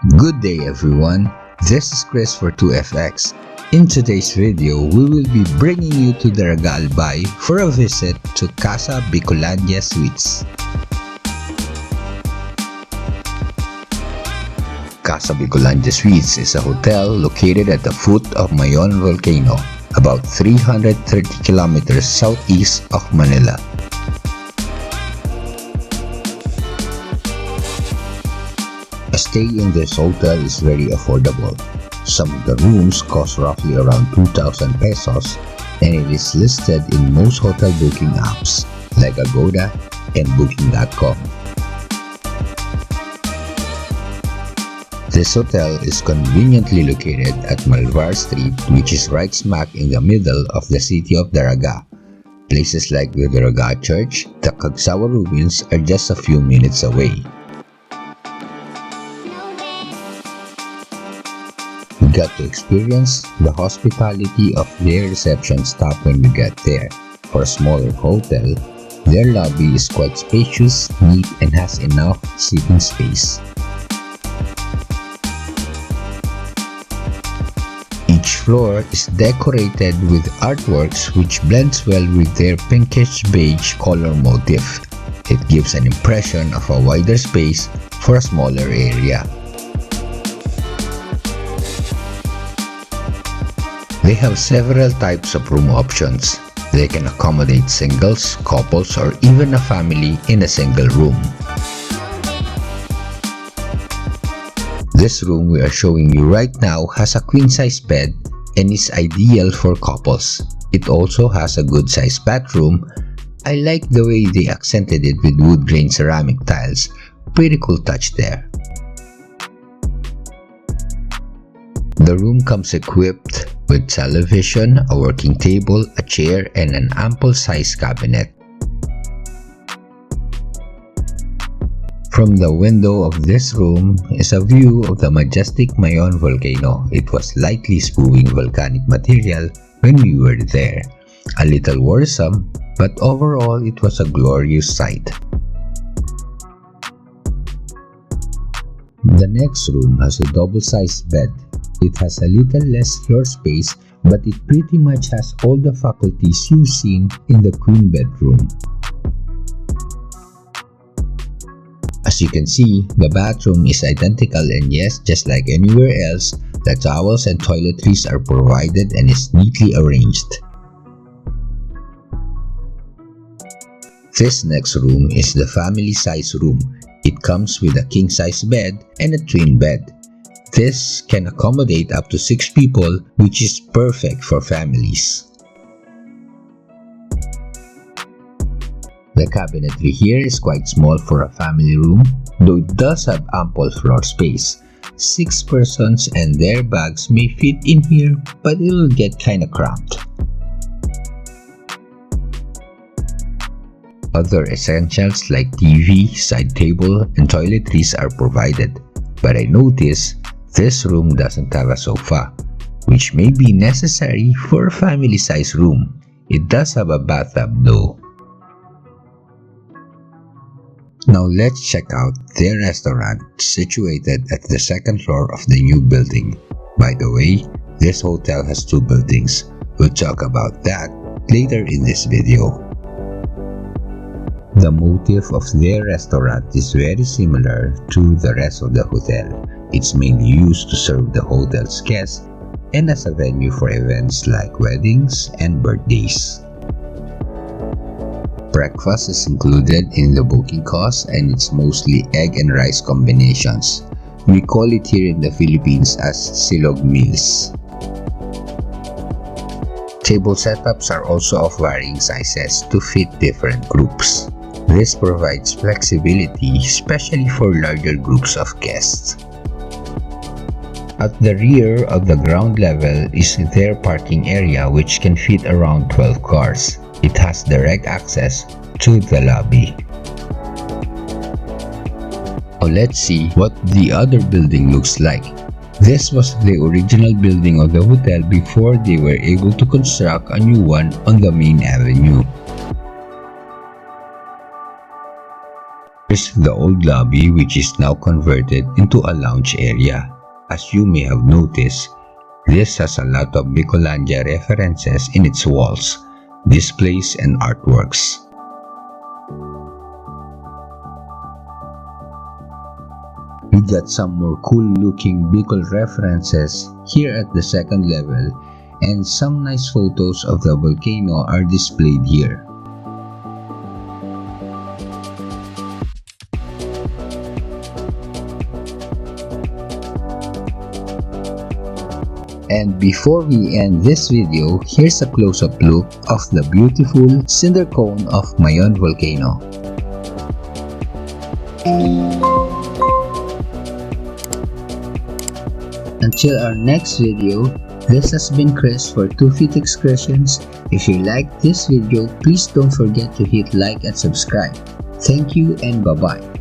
Good day everyone, this is Chris for 2FX. In today's video, we will be bringing you to Daraga Albay for a visit to Casa Bicolandia Suites. Casa Bicolandia Suites is a hotel located at the foot of Mayon Volcano, about 330 kilometers southeast of Manila. A stay in this hotel is very affordable. Some of the rooms cost roughly around 2,000 pesos and it is listed in most hotel booking apps like Agoda and Booking.com. This hotel is conveniently located at Malvar Street, which is right smack in the middle of the city of Daraga. Places like the Daraga Church, the Kagsawa ruins are just a few minutes away. We got to experience the hospitality of their reception staff when we get there. For a smaller hotel, their lobby is quite spacious, neat, and has enough seating space. Each floor is decorated with artworks which blends well with their pinkish beige color motif. It gives an impression of a wider space for a smaller area. They have several types of room options. They can accommodate singles, couples, or even a family in a single room. This room we are showing you right now has a queen-size bed and is ideal for couples. It also has a good-sized bathroom. I like the way they accented it with wood grain ceramic tiles. Pretty cool touch there. The room comes equipped with television, a working table, a chair, and an ample-sized cabinet. From the window of this room is a view of the majestic Mayon volcano. It was lightly spewing volcanic material when we were there. A little worrisome, but overall it was a glorious sight. The next room has a double-sized bed. It has a little less floor space, but it pretty much has all the faculties you've seen in the queen bedroom. As you can see, the bathroom is identical, and yes, just like anywhere else, the towels and toiletries are provided and is neatly arranged. This next room is the family size room. It comes with a king-size bed and a twin bed. This can accommodate up to 6 people, which is perfect for families. The cabinetry here is quite small for a family room, though it does have ample floor space. 6 persons and their bags may fit in here, but it'll get kinda cramped. Other essentials like TV, side table, and toiletries are provided, but I noticed this room doesn't have a sofa, which may be necessary for a family-size room. It does have a bathtub though. Now let's check out their restaurant situated at the second floor of the new building. By the way, this hotel has 2 buildings. We'll talk about that later in this video. The motif of their restaurant is very similar to the rest of the hotel. It's mainly used to serve the hotel's guests and as a venue for events like weddings and birthdays. Breakfast is included in the booking cost and it's mostly egg and rice combinations. We call it here in the Philippines as silog meals. Table setups are also of varying sizes to fit different groups. This provides flexibility, especially for larger groups of guests. At the rear of the ground level is their parking area, which can fit around 12 cars. It has direct access to the lobby. Now let's see what the other building looks like. This was the original building of the hotel before they were able to construct a new one on the main avenue. Here's the old lobby, which is now converted into a lounge area. As you may have noticed, this has a lot of Bicolandia references in its walls, displays, and artworks. We got some more cool looking Bicol references here at the second level, and some nice photos of the volcano are displayed here. And before we end this video, here's a close-up look of the beautiful cinder cone of Mayon Volcano. Until our next video, this has been Chris for 2 Feet Excursions. If you liked this video, please don't forget to hit like and subscribe. Thank you and bye-bye.